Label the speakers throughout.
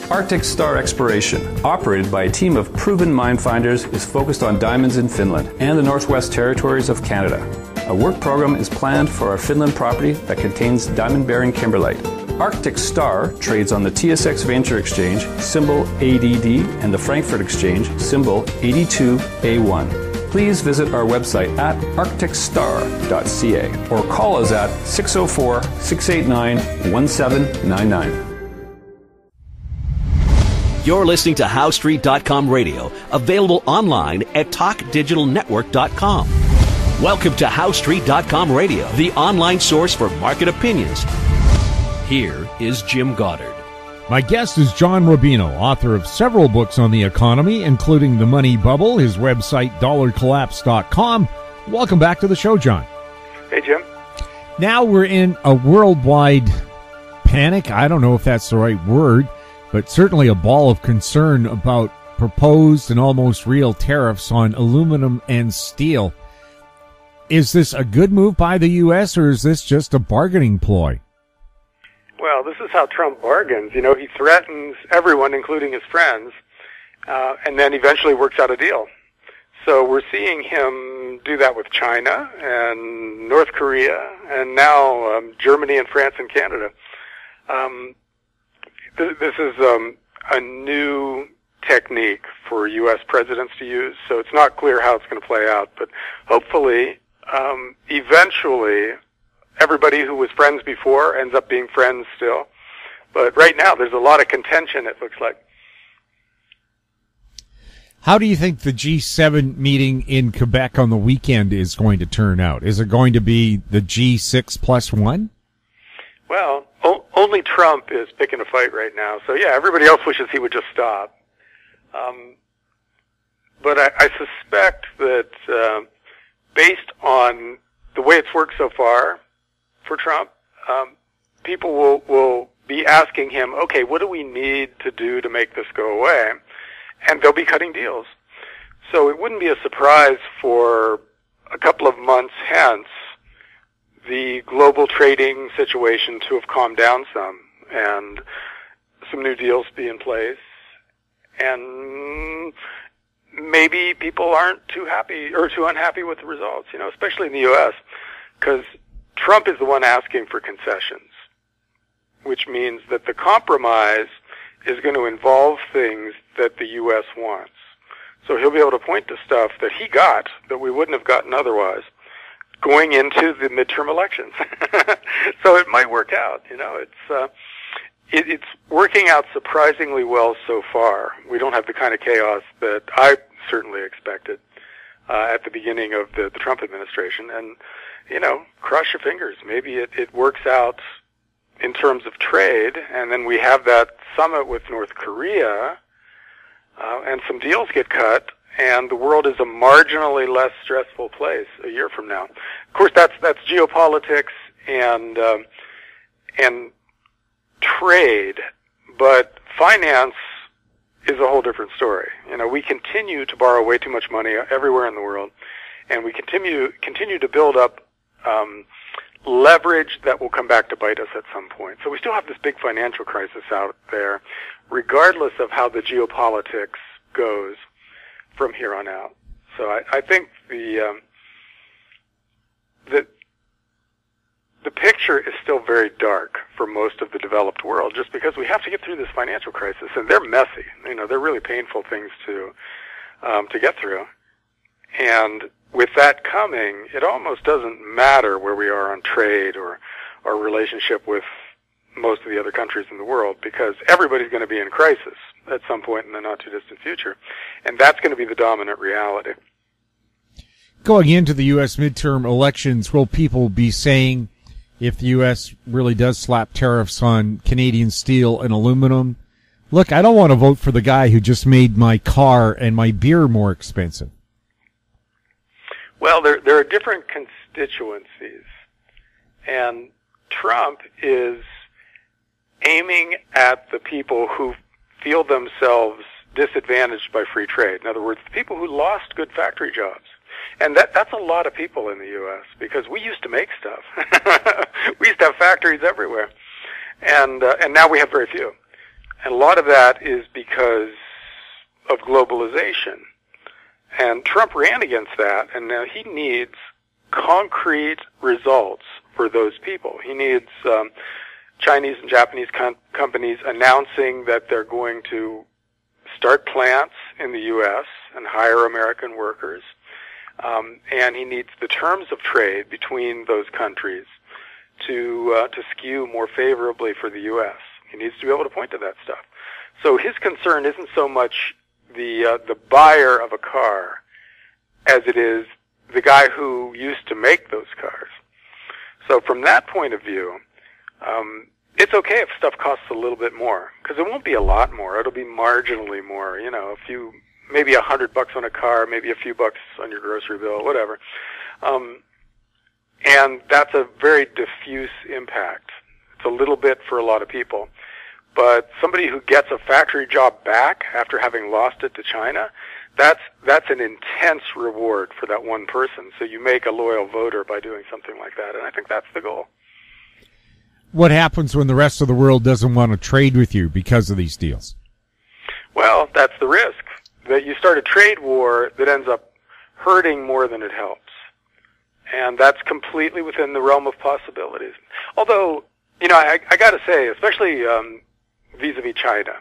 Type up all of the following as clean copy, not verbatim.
Speaker 1: Arctic Star Exploration, operated by a team of proven mine finders, is focused on diamonds in Finland and the Northwest Territories of Canada. A work program is planned for our Finland property that contains diamond-bearing kimberlite. Arctic Star trades on the TSX Venture Exchange, symbol ADD, and the Frankfurt Exchange, symbol 82A1. Please visit our website at arcticstar.ca or call us at 604-689-1799.
Speaker 2: You're listening to HowStreet.com radio, available online at TalkDigitalNetwork.com. Welcome to HowStreet.com radio, the online source for market opinions. Here is Jim Goddard.
Speaker 3: My guest is John Rubino, author of several books on the economy, including The Money Bubble, his website, dollarcollapse.com. Welcome back to the show, John.
Speaker 4: Hey, Jim.
Speaker 3: Now we're in a worldwide panic. I don't know if that's the right word, but certainly a ball of concern about proposed and almost real tariffs on aluminum and steel. Is this a good move by the U.S., or is this just a bargaining ploy?
Speaker 4: Well, this is how Trump bargains. You know, he threatens everyone, including his friends, and then eventually works out a deal. So we're seeing him do that with China and North Korea, and now Germany and France and Canada. This is a new technique for U.S. presidents to use, so it's not clear how it's going to play out. But hopefully, eventually, everybody who was friends before ends up being friends still. But right now, there's a lot of contention, it looks like.
Speaker 3: How do you think the G7 meeting in Quebec on the weekend is going to turn out? Is it going to be the G6+1?
Speaker 4: Well, only Trump is picking a fight right now. So, yeah, everybody else wishes he would just stop. But I suspect that based on the way it's worked so far for Trump, people will be asking him, okay, what do we need to do to make this go away? And they'll be cutting deals. So it wouldn't be a surprise for a couple of months hence the global trading situation to have calmed down some and some new deals be in place. And maybe people aren't too happy or too unhappy with the results, you know, especially in the U.S., because Trump is the one asking for concessions, which means that the compromise is going to involve things that the U.S. wants. So he'll be able to point to stuff that he got that we wouldn't have gotten otherwise going into the midterm elections. So it might work out, you know. It's working out surprisingly well so far. We don't have the kind of chaos that I certainly expected at the beginning of the Trump administration. And, you know, cross your fingers. Maybe it works out in terms of trade, and then we have that summit with North Korea, and some deals get cut, and the world is a marginally less stressful place a year from now. Of course, that's geopolitics and trade, but finance is a whole different story. You know, we continue to borrow way too much money everywhere in the world, and we continue to build up leverage that will come back to bite us at some point. So we still have this big financial crisis out there, regardless of how the geopolitics goes from here on out. So I think the picture is still very dark for most of the developed world, just because we have to get through this financial crisis, and they're messy. You know, they're really painful things to get through. And with that coming, it almost doesn't matter where we are on trade or our relationship with most of the other countries in the world, because everybody's going to be in crisis at some point in the not-too-distant future. And that's going to be the dominant reality.
Speaker 3: Going into the U.S. midterm elections, will people be saying, if the U.S. really does slap tariffs on Canadian steel and aluminum, look, I don't want to vote for the guy who just made my car and my beer more expensive?
Speaker 4: Well, there are different constituencies, and Trump is aiming at the people who feel themselves disadvantaged by free trade. In other words, the people who lost good factory jobs. And that's a lot of people in the U.S., because we used to make stuff. We used to have factories everywhere. And now we have very few. And a lot of that is because of globalization. And Trump ran against that, and now he needs concrete results for those people. He needs Chinese and Japanese companies announcing that they're going to start plants in the U.S. and hire American workers. And he needs the terms of trade between those countries to skew more favorably for the U.S. He needs to be able to point to that stuff. So his concern isn't so much the buyer of a car as it is the guy who used to make those cars. So from that point of view, it's okay if stuff costs a little bit more, because it won't be a lot more. It'll be marginally more, maybe $100 on a car, maybe a few bucks on your grocery bill, whatever. And that's a very diffuse impact. It's a little bit for a lot of people. But somebody who gets a factory job back after having lost it to China, that's an intense reward for that one person. So you make a loyal voter by doing something like that, and I think that's the goal.
Speaker 3: What happens when the rest of the world doesn't want to trade with you because of these deals?
Speaker 4: Well, that's the risk, that you start a trade war that ends up hurting more than it helps. And that's completely within the realm of possibilities. Although, I got to say, especially vis-a-vis China,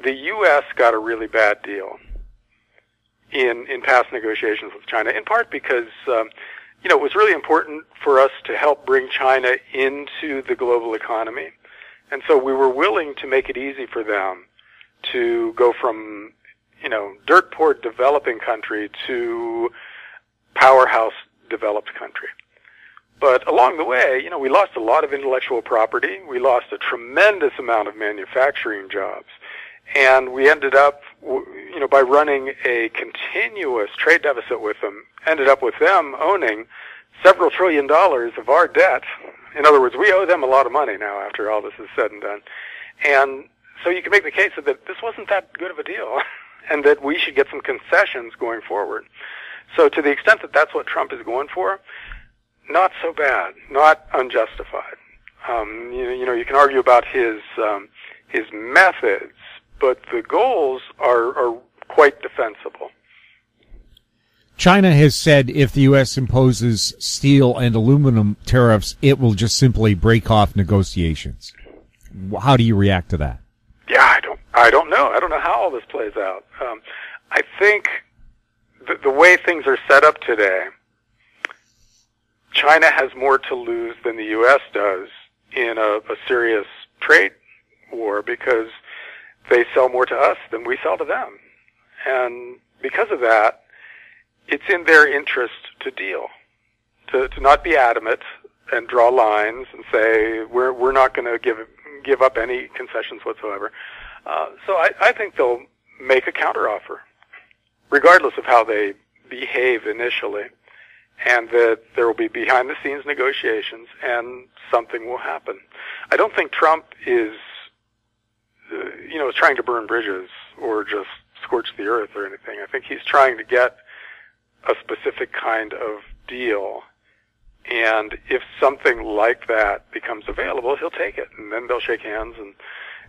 Speaker 4: the U.S. got a really bad deal in past negotiations with China, in part because, it was really important for us to help bring China into the global economy. And so we were willing to make it easy for them to go from, dirt poor developing country to powerhouse developed country. But along the way, we lost a lot of intellectual property. We lost a tremendous amount of manufacturing jobs. And we ended up, by running a continuous trade deficit with them, ended up with them owning several $1 trillion of our debt. In other words, we owe them a lot of money now after all this is said and done. And so you can make the case that this wasn't that good of a deal and that we should get some concessions going forward. So to the extent that that's what Trump is going for, not so bad, not unjustified. You can argue about his methods, but the goals are quite defensible.
Speaker 3: China has said if the U.S. imposes steel and aluminum tariffs, it will just simply break off negotiations. How do you react to that?
Speaker 4: Yeah, I don't know. I don't know how all this plays out. I think the way things are set up today, China has more to lose than the U.S. does in a serious trade war because they sell more to us than we sell to them. And because of that, it's in their interest to deal, to not be adamant and draw lines and say we're not going to give up any concessions whatsoever. So I think they'll make a counteroffer, regardless of how they behave initially, and that there will be behind-the-scenes negotiations and something will happen. I don't think Trump is trying to burn bridges or just scorch the earth or anything. I think he's trying to get a specific kind of deal, and if something like that becomes available, he'll take it, and then they'll shake hands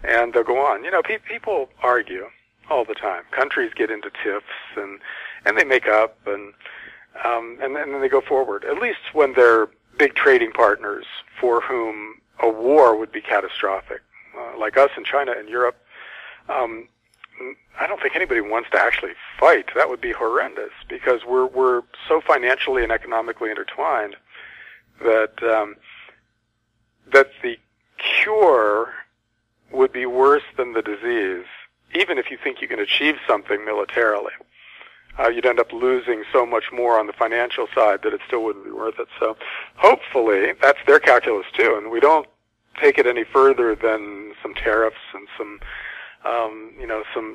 Speaker 4: and they'll go on. People argue all the time. Countries get into tiffs and they make up and then they go forward. At least when they're big trading partners for whom a war would be catastrophic, like us in China and Europe. I don't think anybody wants to actually fight. That would be horrendous because we're so financially and economically intertwined that the cure would be worse than the disease, even if you think you can achieve something militarily. You'd end up losing so much more on the financial side that it still wouldn't be worth it. So hopefully that's their calculus too, and we don't take it any further than some tariffs and some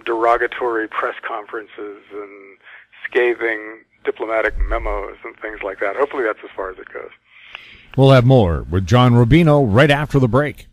Speaker 4: derogatory press conferences and scathing diplomatic memos and things like that. Hopefully that's as far as it goes.
Speaker 3: We'll have more with John Rubino right after the break.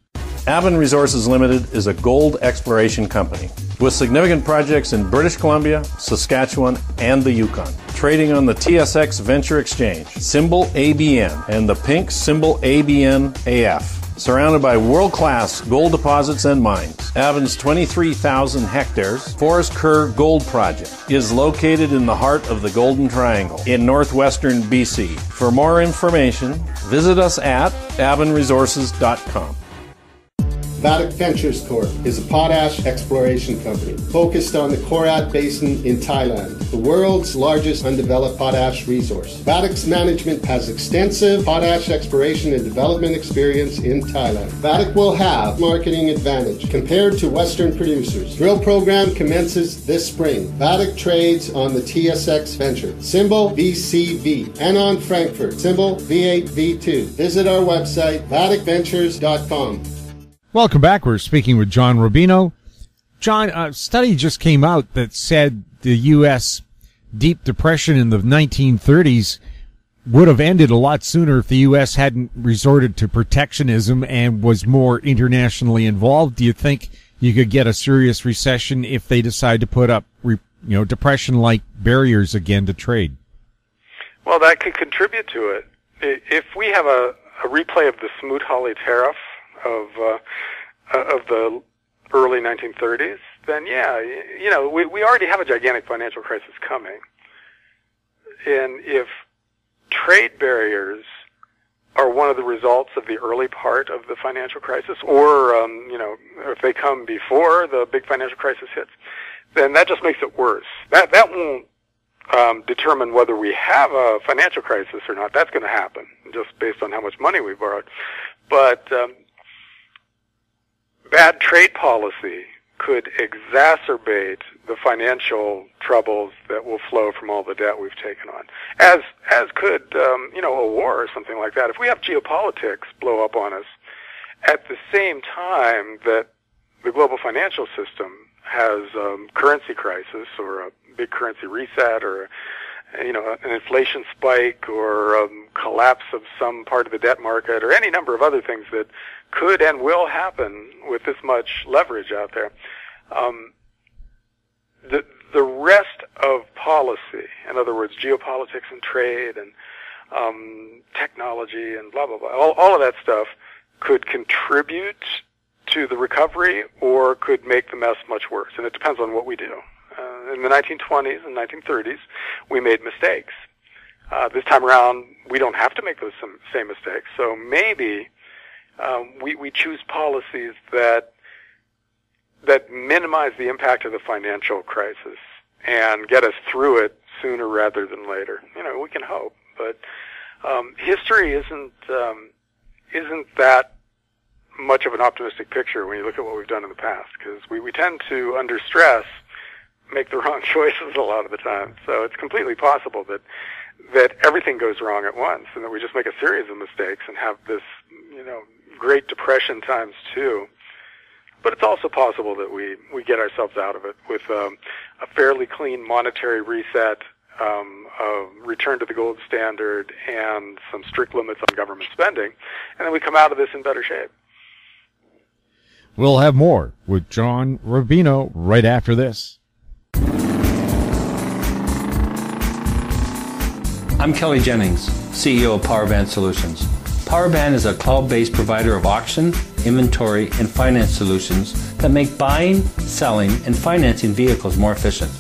Speaker 5: Avon Resources Limited is a gold exploration company with significant projects in British Columbia, Saskatchewan, and the Yukon. Trading on the TSX Venture Exchange, symbol ABN, and the pink symbol ABN AF. surrounded by world-class gold deposits and mines. Avon's 23,000 hectares Forest Kerr Gold Project is located in the heart of the Golden Triangle in northwestern BC. For more information, visit us at avonresources.com.
Speaker 6: Vatic Ventures Corp. is a potash exploration company focused on the Korat Basin in Thailand, the world's largest undeveloped potash resource. Vatic's management has extensive potash exploration and development experience in Thailand. Vatic will have marketing advantage compared to Western producers. Drill program commences this spring. Vatic trades on the TSX Venture, symbol VCV, and on Frankfurt, symbol V8V2. Visit our website, vaticventures.com.
Speaker 3: Welcome back. We're speaking with John Rubino. John, a study just came out that said the U.S. Deep Depression in the 1930s would have ended a lot sooner if the U.S. hadn't resorted to protectionism and was more internationally involved. Do you think you could get a serious recession if they decide to put up, depression-like barriers again to trade?
Speaker 4: Well, that could contribute to it. If we have a replay of the Smoot-Hawley tariff of the early 1930s, then yeah, we already have a gigantic financial crisis coming. And if trade barriers are one of the results of the early part of the financial crisis, or if they come before the big financial crisis hits, then that just makes it worse. That won't determine whether we have a financial crisis or not. That's going to happen just based on how much money we borrowed. But bad trade policy could exacerbate the financial troubles that will flow from all the debt we've taken on, as could a war or something like that. If we have geopolitics blow up on us at the same time that the global financial system has currency crisis or a big currency reset or an inflation spike or collapse of some part of the debt market or any number of other things that could and will happen with this much leverage out there. The rest of policy, in other words, geopolitics and trade and technology and blah, blah, blah, all of that stuff could contribute to the recovery or could make the mess much worse. And it depends on what we do. In the 1920s and 1930s, we made mistakes. This time around, we don't have to make those same mistakes. So maybe we choose policies that minimize the impact of the financial crisis and get us through it sooner rather than later. We can hope, but history isn't that much of an optimistic picture when you look at what we've done in the past, because we tend to, under stress, make the wrong choices a lot of the time. So it's completely possible that everything goes wrong at once and that we just make a series of mistakes and have this, Great Depression times two. But it's also possible that we get ourselves out of it with a fairly clean monetary reset, a return to the gold standard, and some strict limits on government spending, and then we come out of this in better shape.
Speaker 3: We'll have more with John Rubino right after this.
Speaker 7: I'm Kelly Jennings, CEO of Powerband Solutions. Powerband is a cloud-based provider of auction, inventory, and finance solutions that make buying, selling, and financing vehicles more efficient.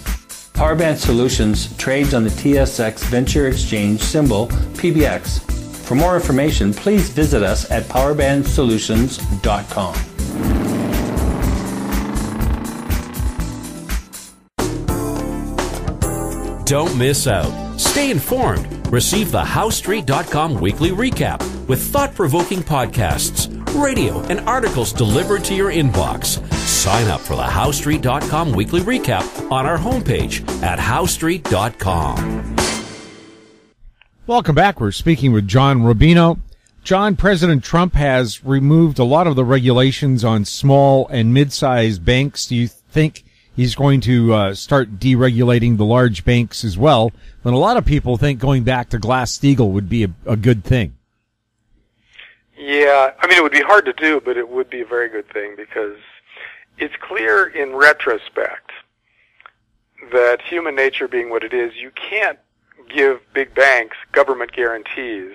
Speaker 7: Powerband Solutions trades on the TSX Venture Exchange symbol PBX. For more information, please visit us at powerbandsolutions.com.
Speaker 2: Don't miss out. Stay informed. Receive the HowStreet.com weekly recap with thought-provoking podcasts, radio, and articles delivered to your inbox. Sign up for the HowStreet.com weekly recap on our homepage at HowStreet.com.
Speaker 3: Welcome back. We're speaking with John Rubino. John, President Trump has removed a lot of the regulations on small and mid-sized banks. Do you think he's going to start deregulating the large banks as well? When a lot of people think going back to GlassSteagall would be a good thing.
Speaker 4: Yeah, it would be hard to do, but it would be a very good thing because it's clear in retrospect that human nature being what it is, you can't give big banks government guarantees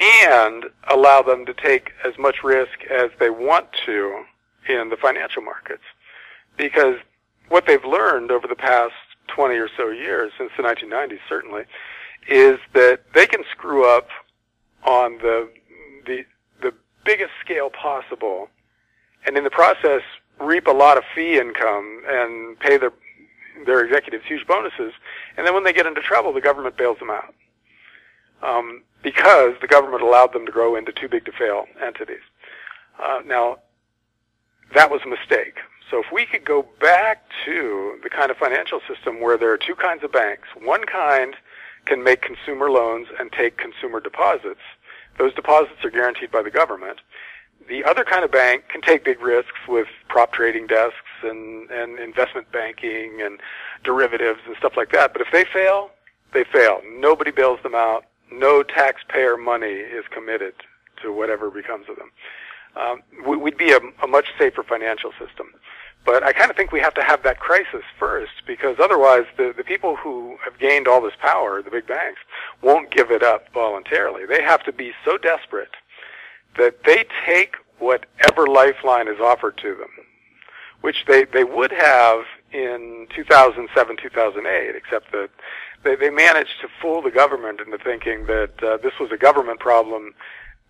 Speaker 4: and allow them to take as much risk as they want to in the financial markets. Because what they've learned over the past 20 or so years, since the 1990s certainly, is that they can screw up on the biggest scale possible, and in the process reap a lot of fee income and pay their executives huge bonuses, and then when they get into trouble, the government bails them out. Because the government allowed them to grow into too big to fail entities. Now, that was a mistake. So if we could go back to the kind of financial system where there are two kinds of banks, one kind can make consumer loans and take consumer deposits. Those deposits are guaranteed by the government. The other kind of bank can take big risks with prop trading desks and investment banking and derivatives and stuff like that. But if they fail, they fail. Nobody bails them out. No taxpayer money is committed to whatever becomes of them. We'd be a much safer financial system. But I kind of think we have to have that crisis first, because otherwise the people who have gained all this power, the big banks, won't give it up voluntarily. They have to be so desperate that they take whatever lifeline is offered to them, which they would have in 2007, 2008, except that they managed to fool the government into thinking that this was a government problem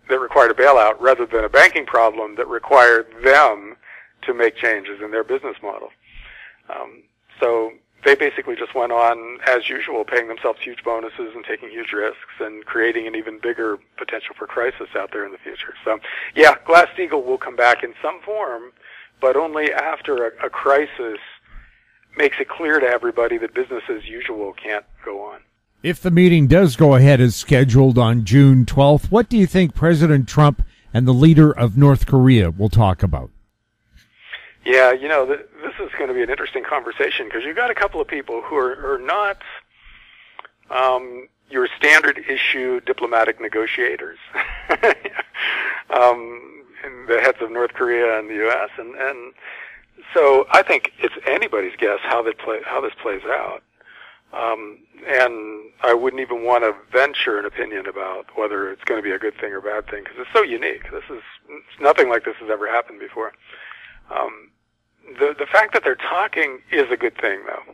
Speaker 4: that required a bailout rather than a banking problem that required them to make changes in their business model. So they basically just went on as usual, paying themselves huge bonuses and taking huge risks and creating an even bigger potential for crisis out there in the future. So, yeah, GlassSteagall will come back in some form, but only after a crisis makes it clear to everybody that business as usual can't go on.
Speaker 3: If the meeting does go ahead as scheduled on June 12th, what do you think President Trump and the leader of North Korea will talk about?
Speaker 4: Yeah, this is going to be an interesting conversation because you've got a couple of people who are not your standard issue diplomatic negotiators, and the heads of North Korea and the U.S. And so I think it's anybody's guess how this plays out. And I wouldn't even want to venture an opinion about whether it's going to be a good thing or bad thing because it's so unique. It's nothing like this has ever happened before. The fact that they're talking is a good thing, though.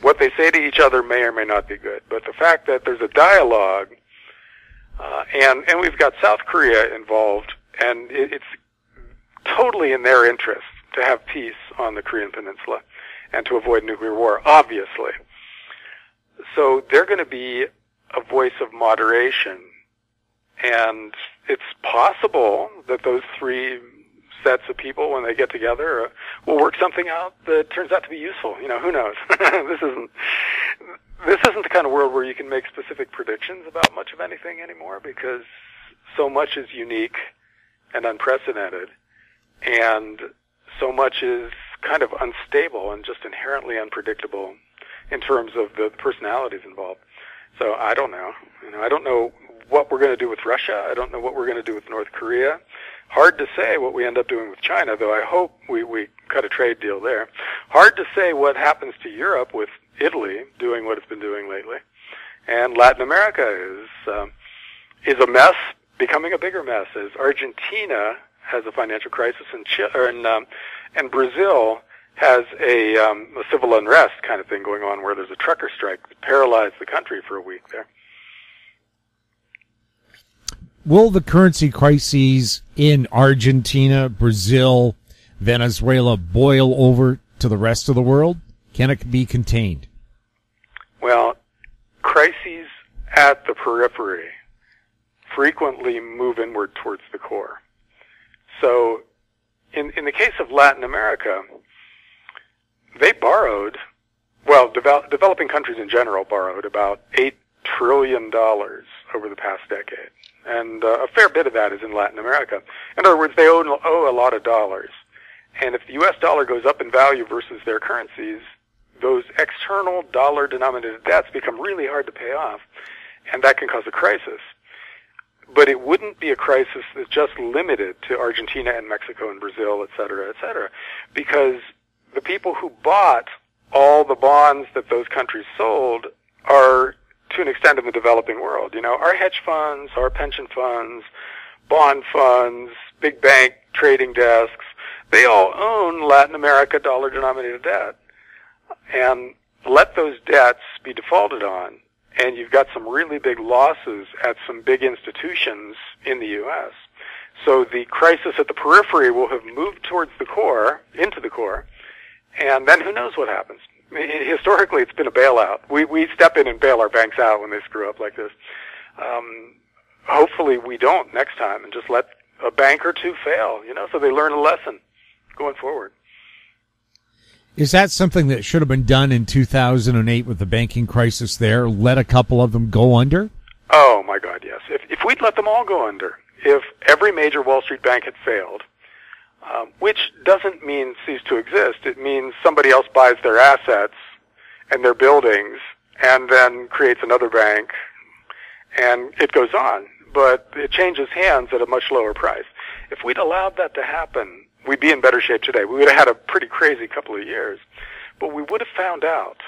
Speaker 4: What they say to each other may or may not be good, but the fact that there's a dialogue, and we've got South Korea involved, and it's totally in their interest to have peace on the Korean Peninsula and to avoid nuclear war, obviously. So they're going to be a voice of moderation, and it's possible that those three sets of people, when they get together, will work something out that turns out to be useful. Who knows? This isn't the kind of world where you can make specific predictions about much of anything anymore, because so much is unique and unprecedented, and so much is kind of unstable and just inherently unpredictable in terms of the personalities involved. So I don't know. I don't know what we're going to do with Russia. I don't know what we're going to do with North Korea. Hard to say what we end up doing with China, though I hope we cut a trade deal there. Hard to say what happens to Europe with Italy doing what it's been doing lately. And Latin America is a mess, becoming a bigger mess, as Argentina has a financial crisis, and Brazil has a civil unrest kind of thing going on where there's a trucker strike that paralyzed the country for a week there.
Speaker 3: Will the currency crises in Argentina, Brazil, Venezuela boil over to the rest of the world? Can it be contained? Well,
Speaker 4: crises at the periphery frequently move inward towards the core. So in the case of Latin America, they borrowed, developing countries in general borrowed about $8 trillion over the past decade. And a fair bit of that is in Latin America. In other words, they owe a lot of dollars. And if the U.S. dollar goes up in value versus their currencies, those external dollar-denominated debts become really hard to pay off, and that can cause a crisis. But it wouldn't be a crisis that's just limited to Argentina and Mexico and Brazil, et cetera, because the people who bought all the bonds that those countries sold are to an extent in the developing world. Our hedge funds, our pension funds, bond funds, big bank trading desks, they all own Latin America dollar-denominated debt. And let those debts be defaulted on, and you've got some really big losses at some big institutions in the U.S. So the crisis at the periphery will have moved towards the core, into the core, and then who knows what happens. Historically, it's been a bailout. We step in and bail our banks out when they screw up like this. Hopefully we don't next time and just let a bank or two fail, so they learn a lesson going forward.
Speaker 3: Is that something that should have been done in 2008 with the banking crisis there? Let a couple of them go under?
Speaker 4: Oh, my God, yes. If we'd let them all go under, if every major Wall Street bank had failed, which doesn't mean cease to exist. It means somebody else buys their assets and their buildings and then creates another bank, and it goes on. But it changes hands at a much lower price. If we'd allowed that to happen, we'd be in better shape today. We would have had a pretty crazy couple of years. But we would have found out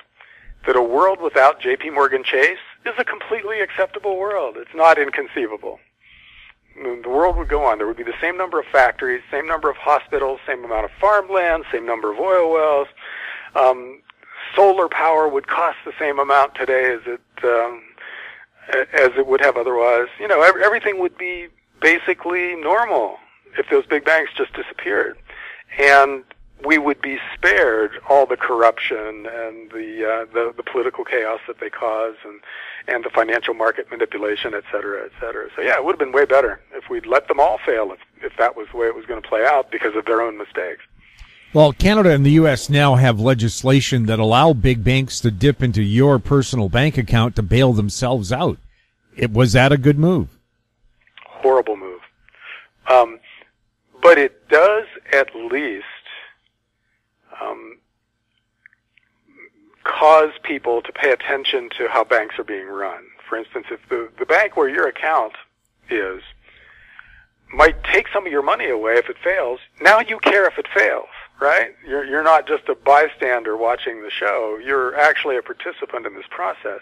Speaker 4: that a world without J.P. Morgan Chase is a completely acceptable world. It's not inconceivable. The world would go on. There would be the same number of factories, same number of hospitals, same amount of farmland, same number of oil wells. Solar power would cost the same amount today as it would have otherwise. Everything would be basically normal if those big banks just disappeared. And we would be spared all the corruption and the political chaos that they cause and the financial market manipulation, et cetera, et cetera. So yeah, it would have been way better if we'd let them all fail if that was the way it was going to play out because of their own mistakes.
Speaker 3: Well, Canada and the U.S. now have legislation that allow big banks to dip into your personal bank account to bail themselves out. Was that a good move?
Speaker 4: Horrible move. But it does at least cause people to pay attention to how banks are being run. For instance, if the bank where your account is might take some of your money away if it fails, now you care if it fails, right? You're not just a bystander watching the show. You're actually a participant in this process.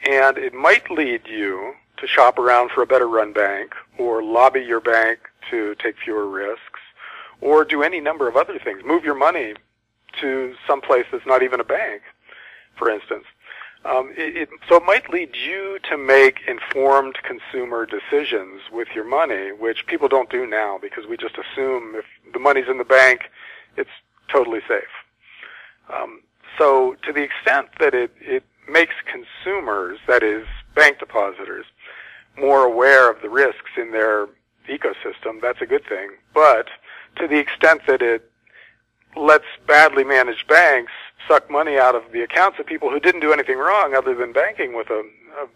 Speaker 4: And it might lead you to shop around for a better run bank or lobby your bank to take fewer risks or do any number of other things. Move your money to some place that's not even a bank, for instance. So it might lead you to make informed consumer decisions with your money, which people don't do now because we just assume if the money's in the bank, it's totally safe. So to the extent that it makes consumers, that is, bank depositors, more aware of the risks in their ecosystem, that's a good thing. But to the extent that it lets badly managed banks suck money out of the accounts of people who didn't do anything wrong other than banking with a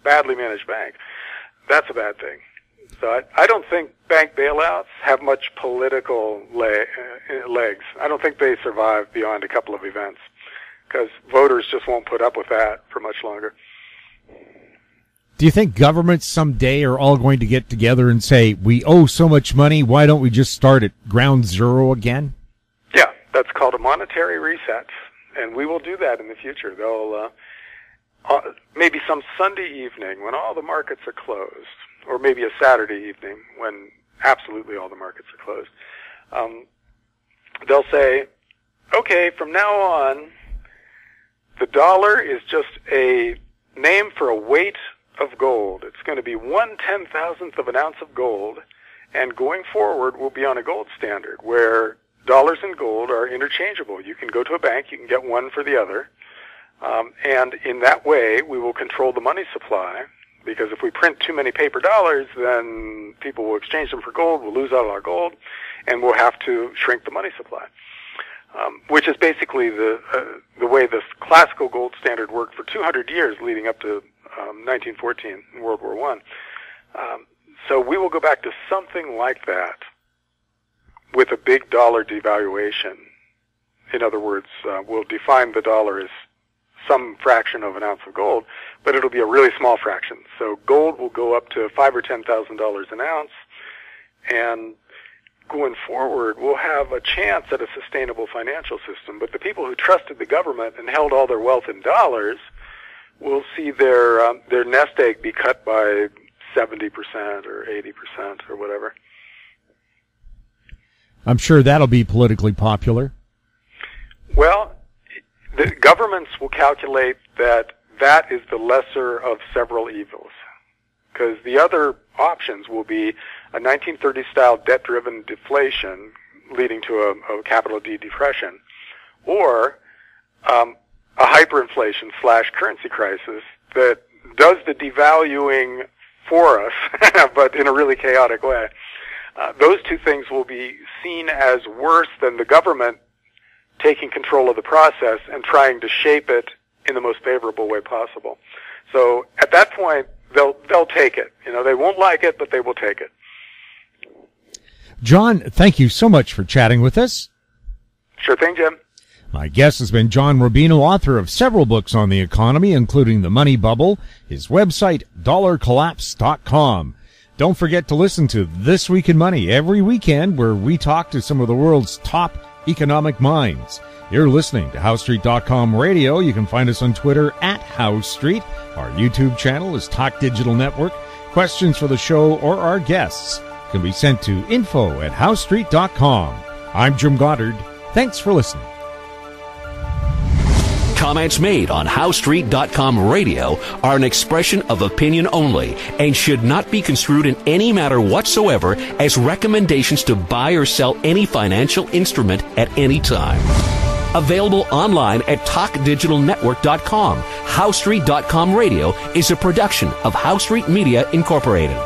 Speaker 4: badly managed bank, that's a bad thing. So I don't think bank bailouts have much political legs. I don't think they survive beyond a couple of events because voters just won't put up with that for much longer.
Speaker 3: Do you think governments someday are all going to get together and say, we owe so much money, why don't we just start at ground zero again?
Speaker 4: Yeah, that's called a monetary reset, and we will do that in the future. They'll maybe some Sunday evening when all the markets are closed, or maybe a Saturday evening when absolutely all the markets are closed, they'll say, okay, from now on, the dollar is just a name for a weight of gold. It's going to be 1/10,000th of an ounce of gold, and going forward we'll be on a gold standard where dollars and gold are interchangeable. You can go to a bank, you can get one for the other, and in that way we will control the money supply, because if we print too many paper dollars, then people will exchange them for gold, we'll lose out on our gold, and we'll have to shrink the money supply. Which is basically the way this classical gold standard worked for 200 years leading up to 1914 in World War I. So we will go back to something like that with a big dollar devaluation. In other words, we'll define the dollar as some fraction of an ounce of gold, but it'll be a really small fraction. So gold will go up to $5,000 or $10,000 an ounce, and going forward, we'll have a chance at a sustainable financial system. But the people who trusted the government and held all their wealth in dollars will see their nest egg be cut by 70% or 80% or whatever.
Speaker 3: I'm sure that'll be politically popular.
Speaker 4: Well, the governments will calculate that is the lesser of several evils, because the other options will be a 1930s-style debt-driven deflation leading to a capital D depression, or a hyperinflation / currency crisis that does the devaluing for us, but in a really chaotic way. Those two things will be seen as worse than the government taking control of the process and trying to shape it in the most favorable way possible. So at that point, they'll take it. They won't like it, but they will take it.
Speaker 3: John, thank you so much for chatting with us.
Speaker 4: Sure thing, Jim.
Speaker 3: My guest has been John Rubino, author of several books on the economy, including The Money Bubble, his website, dollarcollapse.com. Don't forget to listen to This Week in Money every weekend, where we talk to some of the world's top economic minds. You're listening to HowStreet.com radio. You can find us on Twitter at HowStreet. Our YouTube channel is Talk Digital Network. Questions for the show or our guests can be sent to info@HowStreet.com. I'm Jim Goddard. Thanks for listening.
Speaker 2: Comments made on HowStreet.com radio are an expression of opinion only and should not be construed in any matter whatsoever as recommendations to buy or sell any financial instrument at any time. Available online at TalkDigitalNetwork.com. HowStreet.com radio is a production of HowStreet Media Incorporated.